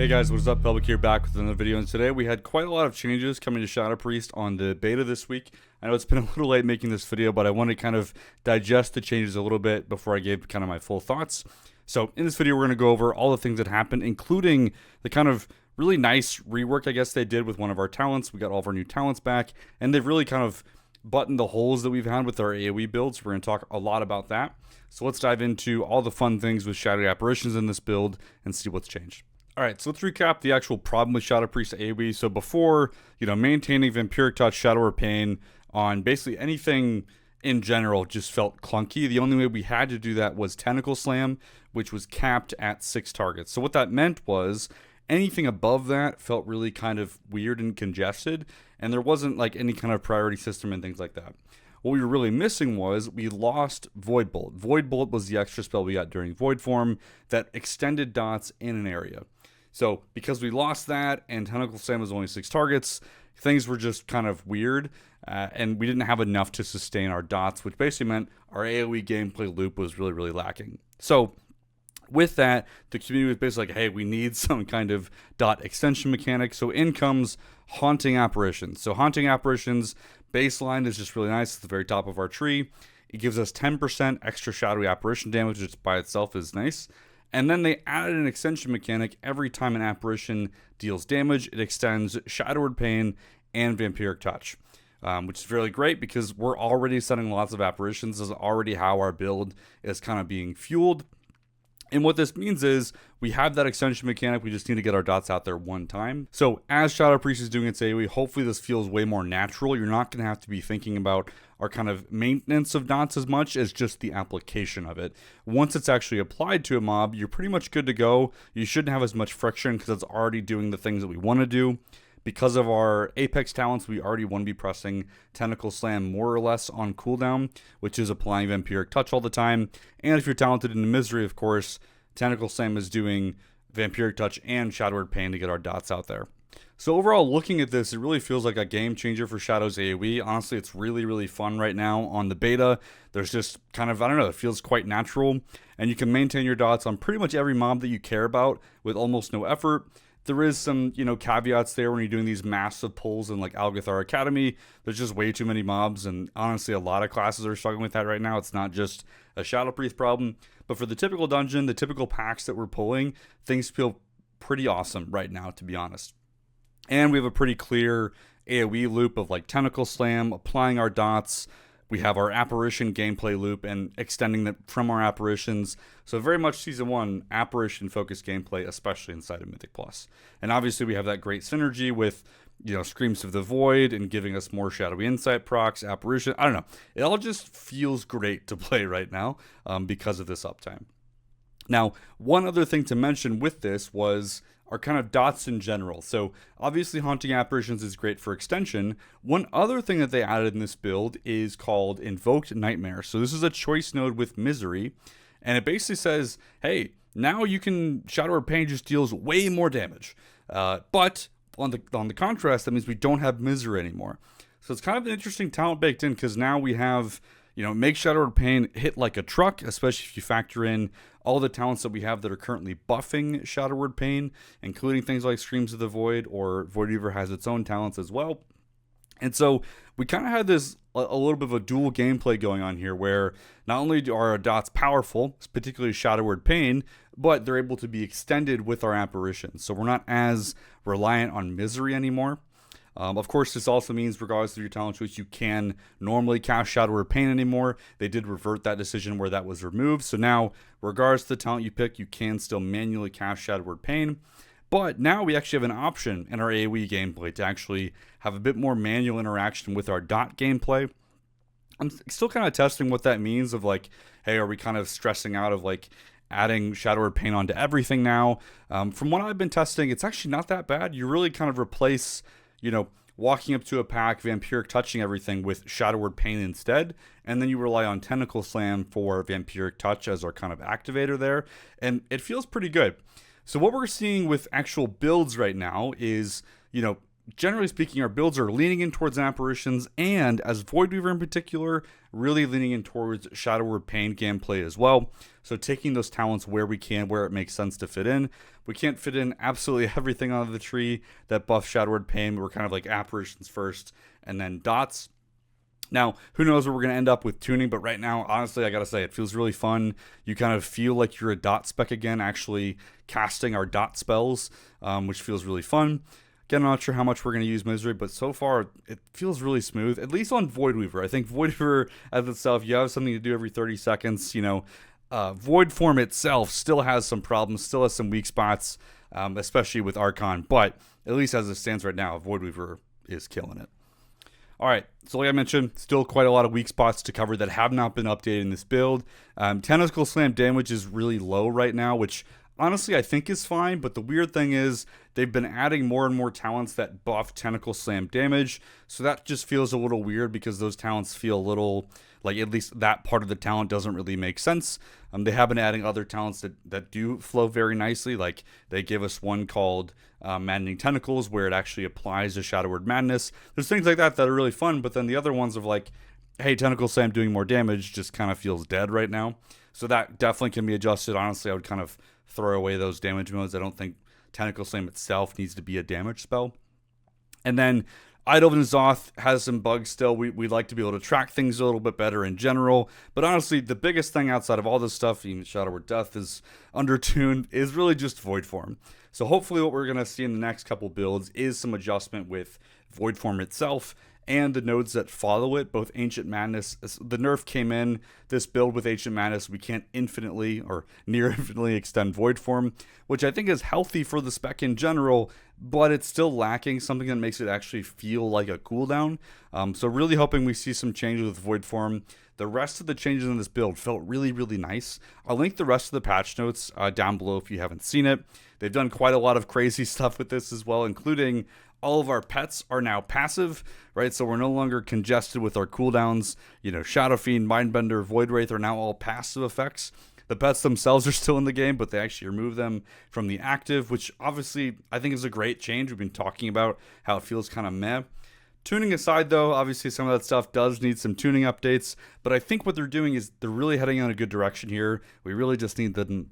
Hey guys, what's up? Public here, back with another video, and today we had quite a lot of changes coming to Shadow Priest on the beta this week. I know it's been a little late making this video, but I want to kind of digest the changes a little bit before I give kind of my full thoughts. So in this video, we're going to go over all the things that happened, including the kind of really nice rework, I guess, they did with one of our talents. We got all of our new talents back, and they've really kind of buttoned the holes that we've had with our AoE builds. We're going to talk a lot about that. So let's dive into all the fun things with Shadowy Apparitions in this build and see what's changed. Alright, so let's recap the actual problem with Shadow Priest AoE. So before, maintaining Vampiric Touch, Shadow or Pain on basically anything in general just felt clunky. The only way we had to do that was Tentacle Slam, which was capped at 6 targets. So what that meant was anything above that felt really kind of weird and congested, and there wasn't like any kind of priority system and things like that. What we were really missing was we lost Void Bolt. Void Bolt was the extra spell we got during Void Form that extended dots in an area. So because we lost that and Tentacle Slam was only 6 targets, things were just kind of weird, and we didn't have enough to sustain our dots, which basically meant our AoE gameplay loop was really, really lacking. So with that, the community was basically like, hey, we need some kind of dot extension mechanic. So in comes Haunting Apparitions. So Haunting Apparitions baseline is just really nice. It's the very top of our tree. It gives us 10% extra shadowy apparition damage, which by itself is nice. And then they added an extension mechanic. Every time an apparition deals damage, it extends Shadowward Pain and Vampiric Touch, which is really great because we're already setting lots of apparitions. This is already how our build is kind of being fueled. And what this means is we have that extension mechanic. We just need to get our dots out there one time. So as Shadow Priest is doing its AoE, hopefully this feels way more natural. You're not going to have to be thinking about our kind of maintenance of dots as much as just the application of it. Once it's actually applied to a mob, you're pretty much good to go. You shouldn't have as much friction because it's already doing the things that we want to do. Because of our Apex talents, we already want to be pressing Tentacle Slam more or less on cooldown, which is applying Vampiric Touch all the time. And if you're talented in Misery, of course, Tentacle Slam is doing Vampiric Touch and Shadowward Pain to get our dots out there. So overall, looking at this, it really feels like a game changer for Shadow's AoE. Honestly, it's really, really fun right now on the beta. There's just kind of, I don't know, it feels quite natural. And you can maintain your dots on pretty much every mob that you care about with almost no effort. There is some, caveats there when you're doing these massive pulls in like Algathar Academy. There's just way too many mobs, and honestly, a lot of classes are struggling with that right now. It's not just a Shadow Priest problem. But for the typical dungeon, the typical packs that we're pulling, things feel pretty awesome right now, to be honest. And we have a pretty clear AoE loop of like Tentacle Slam, applying our dots. We have our apparition gameplay loop and extending that from our apparitions. So very much Season 1 apparition focused gameplay, especially inside of Mythic Plus. And obviously we have that great synergy with, Screams of the Void and giving us more Shadowy Insight procs, apparition. I don't know. It all just feels great to play right now because of this uptime. Now, one other thing to mention with this was our kind of dots in general. So obviously Haunting Apparitions is great for extension. One other thing that they added in this build is called Invoked Nightmare. So this is a choice node with Misery, and it basically says, hey, now you can Shadow or Pain just deals way more damage. But on the contrast, that means we don't have Misery anymore. So it's kind of an interesting talent baked in because now we have, make Shadow or Pain hit like a truck, especially if you factor in all the talents that we have that are currently buffing Shadowward Pain, including things like Screams of the Void, or Void Weaver has its own talents as well. And so we kind of had this a little bit of a dual gameplay going on here where not only are our dots powerful, particularly Shadowward Pain, but they're able to be extended with our apparitions. So we're not as reliant on Misery anymore. Of course, this also means, regardless of your talent choice, you can normally cast Shadow or Pain anymore. They did revert that decision where that was removed. So now, regardless of the talent you pick, you can still manually cast Shadow or Pain. But now we actually have an option in our AoE gameplay to actually have a bit more manual interaction with our dot gameplay. I'm still kind of testing what that means of like, hey, are we kind of stressing out of like adding Shadow or Pain onto everything now? From what I've been testing, it's actually not that bad. You really kind of replace, walking up to a pack, Vampiric Touching everything with Shadowward Pain instead, and then you rely on Tentacle Slam for Vampiric Touch as our kind of activator there, and it feels pretty good. So what we're seeing with actual builds right now is, generally speaking, our builds are leaning in towards apparitions, and as Voidweaver in particular, really leaning in towards Shadow Word Pain gameplay as well. So taking those talents where we can, where it makes sense to fit in. We can't fit in absolutely everything out of the tree that buffs Shadow Word Pain. We're kind of like apparitions first, and then dots. Now, who knows where we're going to end up with tuning, but right now, honestly, I got to say, it feels really fun. You kind of feel like you're a dot spec again, actually casting our dot spells, which feels really fun. Again, I'm not sure how much we're going to use Misery, but so far, it feels really smooth, at least on Voidweaver. I think Voidweaver as itself, you have something to do every 30 seconds, Void form itself still has some problems, still has some weak spots, especially with Archon, but at least as it stands right now, Voidweaver is killing it. All right, so like I mentioned, still quite a lot of weak spots to cover that have not been updated in this build. Tentacle Slam damage is really low right now, which honestly I think is fine, but the weird thing is they've been adding more and more talents that buff Tentacle Slam damage, so that just feels a little weird because those talents feel a little, like at least that part of the talent doesn't really make sense. They have been adding other talents that do flow very nicely, like they give us one called Maddening Tentacles, where it actually applies to Shadow Word Madness. There's things like that are really fun, but then the other ones of like, hey, Tentacle Slam doing more damage just kind of feels dead right now. So that definitely can be adjusted. Honestly, I would kind of throw away those damage modes. I don't think Tentacle Slam itself needs to be a damage spell. And then Eidolon Zoth has some bugs still. We'd like to be able to track things a little bit better in general. But honestly, the biggest thing outside of all this stuff, even Shadow Word Death is undertuned, is really just Void Form. So hopefully what we're going to see in the next couple builds is some adjustment with Void Form itself and the nodes that follow it, both Ancient Madness. The nerf came in this build with Ancient Madness. We can't infinitely or near infinitely extend Void Form, which I think is healthy for the spec in general, but it's still lacking something that makes it actually feel like a cooldown. So really hoping we see some changes with Void Form. The rest of the changes in this build felt really, really nice. I'll link the rest of the patch notes down below if you haven't seen it. They've done quite a lot of crazy stuff with this as well, including all of our pets are now passive, right? So we're no longer congested with our cooldowns. Shadow Fiend, Mindbender, Void Wraith are now all passive effects. The pets themselves are still in the game, but they actually remove them from the active, which obviously I think is a great change. We've been talking about how it feels kind of meh. Tuning aside, though, obviously some of that stuff does need some tuning updates, but I think what they're doing is they're really heading in a good direction here. We really just need to,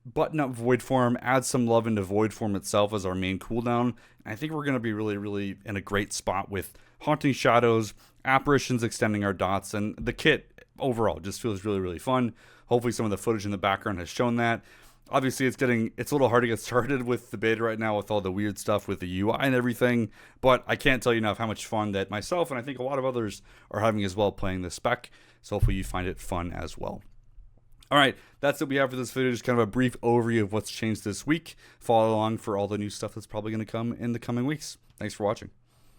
button up Void Form, add some love into Void Form itself as our main cooldown. And I think we're going to be really, really in a great spot with Haunting Shadows, Apparitions extending our dots, and the kit overall just feels really, really fun. Hopefully some of the footage in the background has shown that. Obviously, it's a little hard to get started with the beta right now with all the weird stuff with the UI and everything, but I can't tell you enough how much fun that myself and I think a lot of others are having as well playing this spec, so hopefully you find it fun as well. All right, that's what we have for this video, just kind of a brief overview of what's changed this week. Follow along for all the new stuff that's probably going to come in the coming weeks. Thanks for watching.